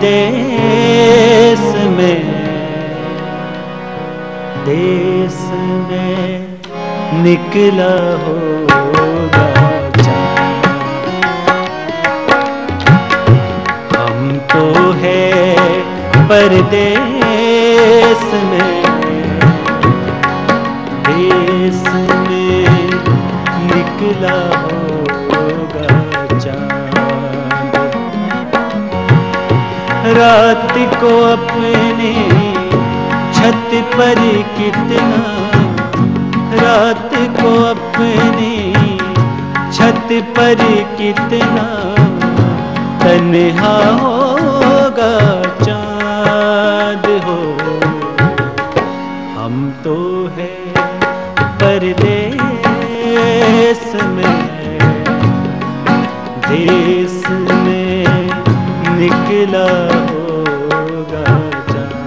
देश में निकला होगा चाँद। हम तो है परदेश में, देश में निकला होगा चाँद। रात को अपने छत पर कितना, रात को अपनी छत पर कितना तन्हा होगा चाँद हो। हम तो है परदेश में, देश में निकला होगा चाँद।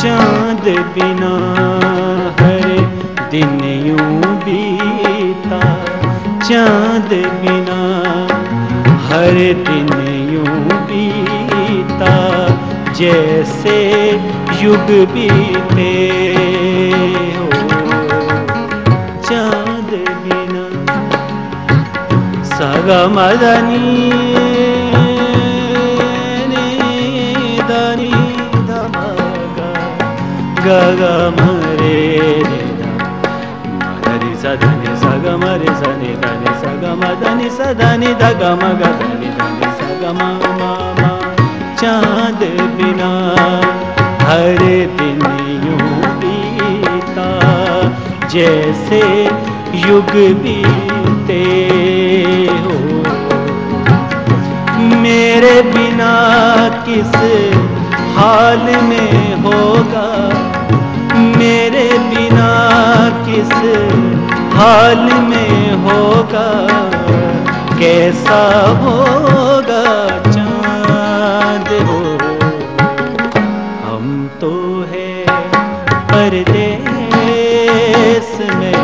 चाँद बिना हर दिन यूं बीता, चाँद बिना हर दिन यूं बीता, जैसे युग बीते हो। चाँद बिना सागा मदनी दानी धमागा गागा मरे मदरी सदनी सगा मरे सनी धनी सगा मदनी सदनी धगा मगा धनी धनी सगा मामा। चाँद बिना हर दिन यूं बीता, जैसे युग बीते हो। मेरे बिना किस हाल में होगा, मेरे बिना किस हाल में होगा, कैसा होगा चाँद हो। हम तो है परदेश में,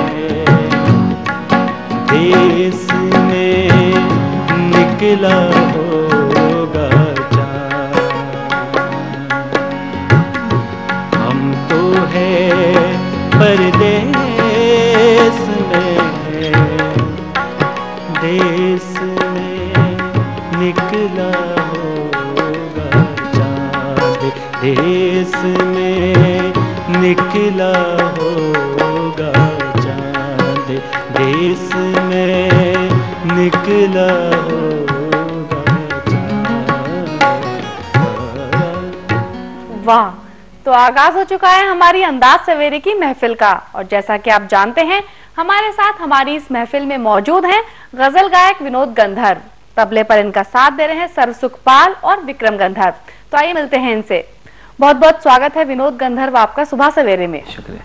देश में निकला होगा चाँद। हम तो है परदेश में, देश में निकला होगा चाँद। देश में निकला होगा चाँद, देश में निकला होगा चाँद। वाह, तो आगाज हो चुका है हमारी अंदाज सवेरे की महफिल का। और जैसा कि आप जानते हैं, हमारे साथ हमारी इस महफिल में मौजूद हैं गजल गायक विनोद गंधर्व। तबले पर इनका साथ दे रहे हैं सर्वसुखपाल और विक्रम गंधर्व। तो आइए मिलते हैं इनसे। बहुत बहुत स्वागत है विनोद गंधर्व आपका सुबह सवेरे में। शुक्रिया।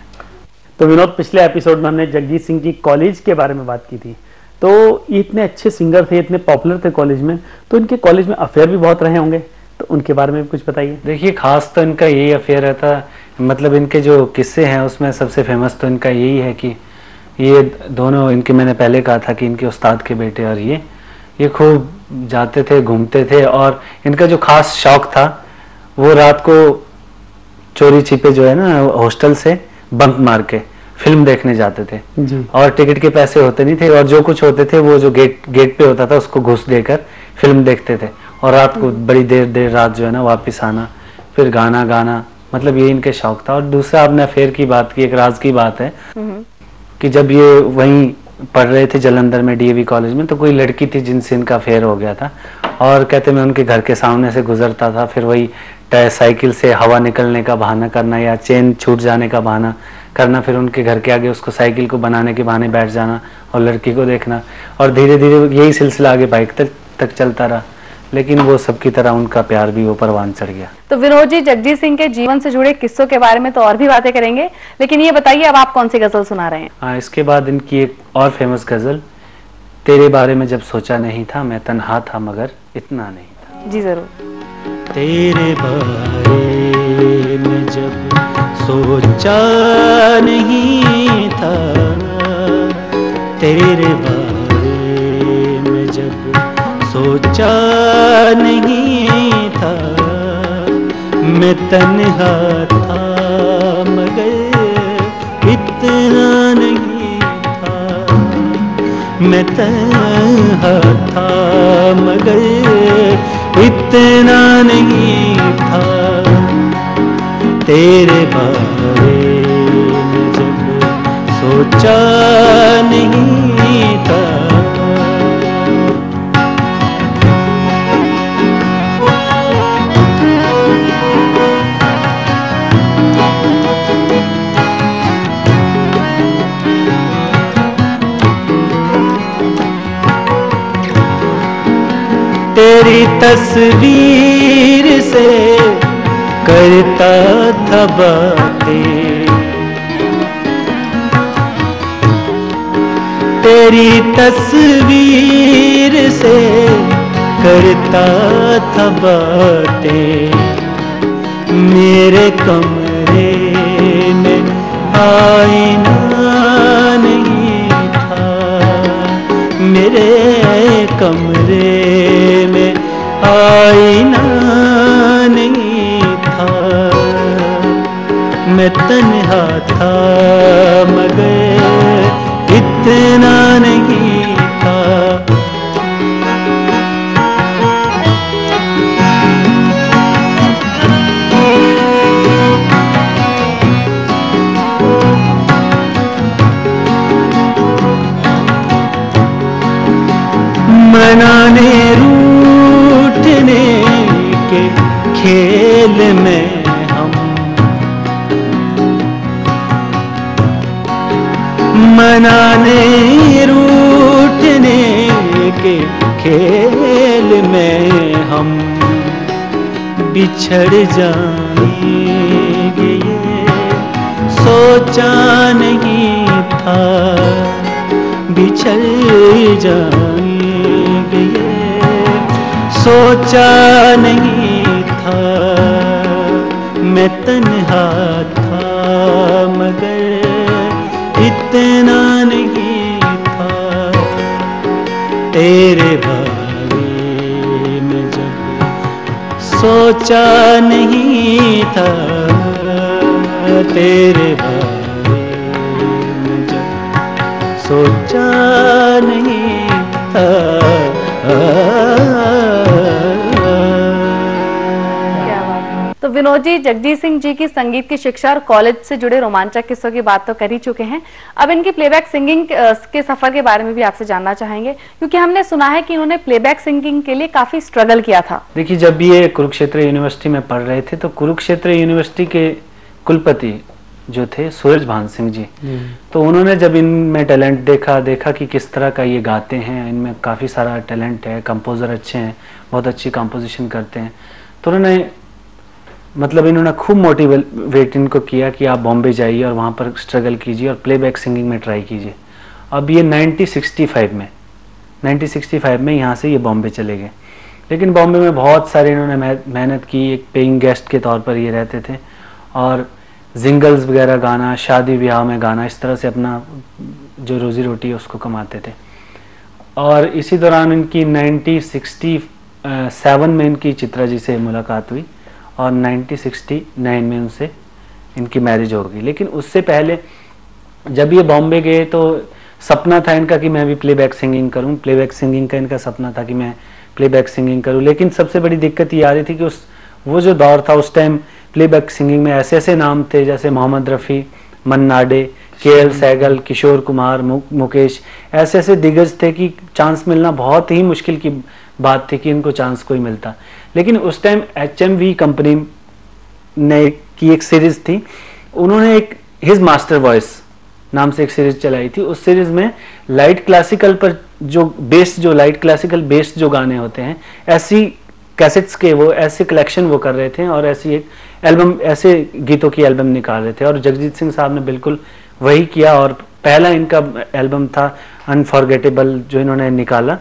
तो विनोद, पिछले एपिसोड में हमने जगजीत सिंह की कॉलेज के बारे में बात की थी। तो ये इतने अच्छे सिंगर थे, इतने पॉपुलर थे कॉलेज में, तो इनके कॉलेज में अफेयर भी बहुत रहे होंगे, तो उनके बारे में कुछ बताइए। देखिए, खास तो इनका यही अफेयर रहता, मतलब इनके जो किस्से हैं उसमें सबसे फेमस तो इनका यही है कि ये दोनों, इनके मैंने पहले कहा था कि इनके उस्ताद के बेटे और ये खूब जाते थे, घूमते थे। और इनका जो खास शौक था वो रात को चोरी छिपे जो है ना हॉस्टल से बंक मार के फिल्म देखने जाते थे जी। और टिकट के पैसे होते नहीं थे, और जो कुछ होते थे वो जो गेट पे होता था उसको घुस देकर फिल्म देखते थे। और रात को बड़ी देर रात जो है ना वापस आना, फिर गाना गाना, मतलब ये इनके शौक था। और दूसरा, आपने अफेयर की बात की, एक राज की बात है कि जब ये वहीं पढ़ रहे थे जालंधर में डीएवी कॉलेज में, तो कोई लड़की थी जिनसे इनका अफेयर हो गया था। और कहते मैं उनके घर के सामने से गुजरता था, फिर वही साइकिल से हवा निकलने का बहाना करना या चेन छूट जाने का बहाना करना, फिर उनके घर के आगे उसको साइकिल को बनाने के बहाने बैठ जाना और लड़की को देखना। और धीरे धीरे यही सिलसिला आगे बाइक तक चलता रहा, लेकिन वो सबकी तरह उनका प्यार भी वो परवान चढ़ गया। तो विनोद जी, जगजीत सिंह के जीवन से जुड़े किस्सों के बारे में तो और भी बातें करेंगे, लेकिन ये बताइए अब आप कौन सी गजल सुना रहे हैं? हाँ, इसके बाद इनकी एक और फेमस गजल तेरे बारे में जब सोचा नहीं था, मैं तन्हा था मगर इतना नहीं था। जी जरूर। तेरे बारे में जब सोचा नहीं था, तेरे बारे में जब सोचा नहीं था, मैं तन्हा था मगर इतना नहीं था, मैं तन्हा था मगर इतना नहीं था, तेरे बारे में जब सोचा नहीं था। तेरी तस्वीर से करता था बातें, तेरी तस्वीर से करता था बातें, मेरे कमरे में आईना नहीं था, मेरे कमरे में आईना नहीं था, मैं तन्हा था मगर इतना नहीं था। मनाने रूठने के खेल में हम, मनाने रूठने के खेल में हम बिछड़ जाएंगे, सोचा नहीं था, बिछड़ जाएंगे, सोचा नहीं था, मैं तन्हा था मगर इतना नहीं था, तेरे बारे में जब सोचा नहीं था, तेरे बारे में जब सोचा नहीं था। क्या बात है। तो विनोद जी, जगजीत सिंह जी की संगीत की शिक्षा और कॉलेज से जुड़े रोमांचक किस्सों की बात तो कर ही चुके हैं। अब इनकी प्लेबैक सिंगिंग के सफर के बारे में भी आपसे जानना चाहेंगे, क्योंकि हमने सुना है कि इन्होंने प्लेबैक सिंगिंग के लिए काफी स्ट्रगल किया था। देखिए, जब ये कुरुक्षेत्र यूनिवर्सिटी में पढ़ रहे थे तो कुरुक्षेत्र यूनिवर्सिटी के कुलपति जो थे सूरज भान सिंह जी, तो उन्होंने जब इनमें टैलेंट देखा कि किस तरह का ये गाते हैं, इनमें काफ़ी सारा टैलेंट है, कंपोजर अच्छे हैं, बहुत अच्छी कंपोजिशन करते हैं, तो उन्होंने मतलब इन्होंने खूब मोटिवेट इनको किया कि आप बॉम्बे जाइए और वहाँ पर स्ट्रगल कीजिए और प्लेबैक सिंगिंग में ट्राई कीजिए। अब ये 1965 में यहाँ से ये बॉम्बे चले गए, लेकिन बॉम्बे में बहुत सारे इन्होंने मेहनत की, एक पेइंग गेस्ट के तौर पर ये रहते थे और जिंगल्स वगैरह गाना, शादी ब्याह में गाना, इस तरह से अपना जो रोजी रोटी है उसको कमाते थे। और इसी दौरान इनकी 1967 में इनकी चित्रा जी से मुलाकात हुई और 1969 में उनसे इनकी मैरिज हो गई। लेकिन उससे पहले जब ये बॉम्बे गए तो सपना था इनका कि मैं भी प्लेबैक सिंगिंग करूं, प्लेबैक सिंगिंग का इनका सपना था कि मैं प्लेबैक सिंगिंग करूं। लेकिन सबसे बड़ी दिक्कत ये आ रही थी कि वो जो दौर था उस टाइम प्लेबैक सिंगिंग में ऐसे ऐसे नाम थे जैसे मोहम्मद रफ़ी, मन्ना डे, के.एल. सहगल, किशोर कुमार, मुकेश, ऐसे ऐसे दिग्गज थे कि चांस मिलना बहुत ही मुश्किल की बात थी कि इनको चांस कोई मिलता। लेकिन उस टाइम HMV कंपनी ने की एक सीरीज थी, उन्होंने एक हिज मास्टर वॉइस नाम से एक सीरीज चलाई थी। उस सीरीज में लाइट क्लासिकल पर जो लाइट क्लासिकल बेस्ड जो गाने होते हैं, ऐसी कैसेट्स के वो ऐसे कलेक्शन वो कर रहे थे और ऐसी एक एल्बम, ऐसे गीतों की एल्बम निकाल रहे थे और जगजीत सिंह साहब ने बिल्कुल वही किया और पहला इनका एल्बम था अनफॉरगेटेबल जो इन्होंने निकाला,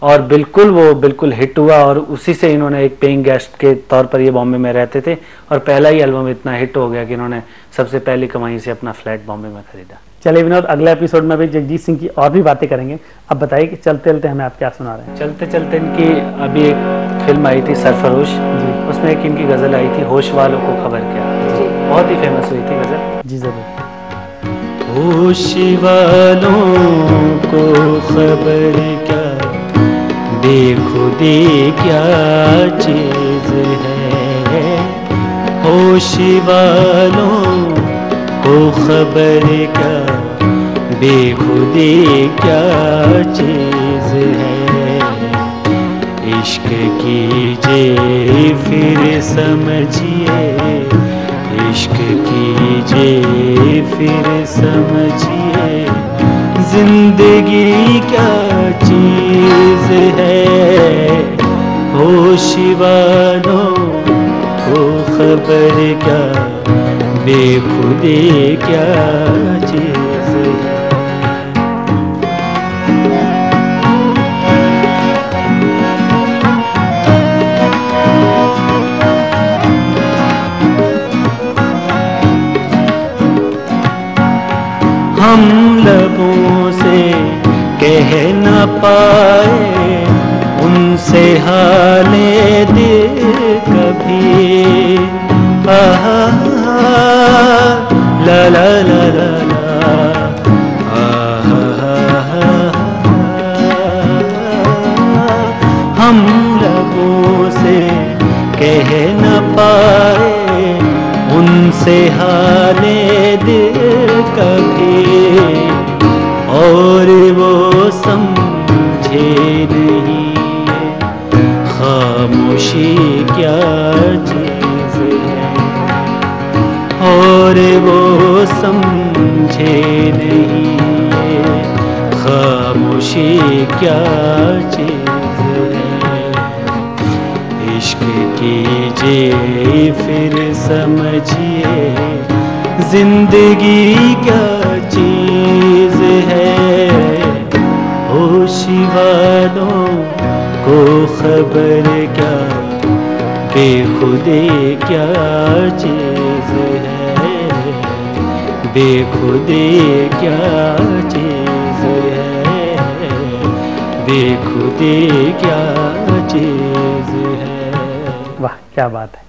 और बिल्कुल वो बिल्कुल हिट हुआ, और उसी से इन्होंने एक पेइंग गेस्ट के तौर पर ये बॉम्बे में रहते थे, और पहला ही एल्बम इतना हिट हो गया कि इन्होंने सबसे पहली कमाई से अपना फ्लैट बॉम्बे में खरीदा। चलिए विनोद, अगले एपिसोड में भी जगजीत सिंह की और भी बातें करेंगे। अब बताइए कि चलते चलते हमें आप क्या सुना रहे हैं? चलते चलते इनकी अभी एक फिल्म आई थी सरफरोश जी, उसमें एक इनकी गजल आई थी होश वालों को खबर क्या, बहुत ही फेमस हुई थी गजल जी जरूर। होश वालों को खबर क्या, बेखुदी क्या चीज है, होश वालों को खबर क्या, बेखुदी क्या चीज है, इश्क कीजिए फिर समझिए, इश्क कीजिए फिर समझिए, जिंदगी क्या चीज है, होश वालों को खबर क्या, बेखुदी क्या चीज है। हम लबों से कह न पाए उनसे हाले दिल कभी, आहा ला ला ला ला ला, आहा हम लबों से कह न पाए उनसे हाले दिल कभी, और वो समझे नहीं खामोशी क्या चीज है, और वो समझे नहीं खामोशी क्या चीज है, इश्क कीजिए फिर समझिए, जिंदगी क्या चीज है, होश वालों को खबर क्या, बेखुदी क्या चीज है, बेखुदी क्या चीज है, बेखुदी क्या चीज है। वाह क्या बात है।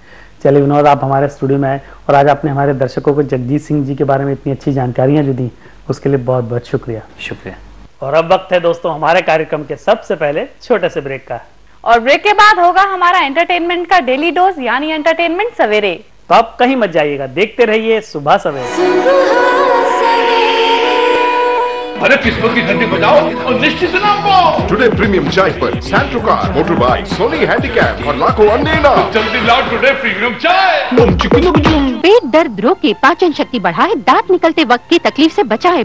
चलिए विनोद, आप हमारे स्टूडियो में आए और आज आपने हमारे दर्शकों को जगजीत सिंह जी के बारे में इतनी अच्छी जानकारियां जो दी, उसके लिए बहुत बहुत शुक्रिया। शुक्रिया। और अब वक्त है दोस्तों हमारे कार्यक्रम के सबसे पहले छोटे से ब्रेक का, और ब्रेक के बाद होगा हमारा एंटरटेनमेंट का डेली डोज, यानी एंटरटेनमेंट सवेरे। तो आप कहीं मत जाइएगा, देखते रहिए सुबह सवेरे। अरे किस्मत की घंटी बजाओ और निश्चित इनाम पाओ। टुडे प्रीमियम चाय पर Santro car, motor bike, Sony Handycam और लाखों अन्य इनाम। जल्दी लाओ टुडे प्रीमियम चाय। पेट दर्द रोके, पाचन शक्ति बढ़ाए, दांत निकलते वक्त की तकलीफ से बचाए।